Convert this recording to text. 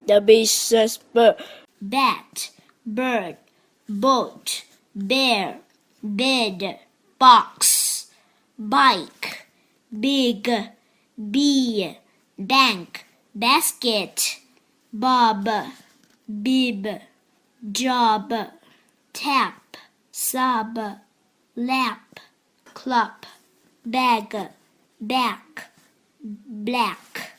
The bee says bird. Bat, bird, boat, bear, bed, box, bike, big, bee, bank, basket, bob, bib, job, tap, sub, lap, club, bag, back, black.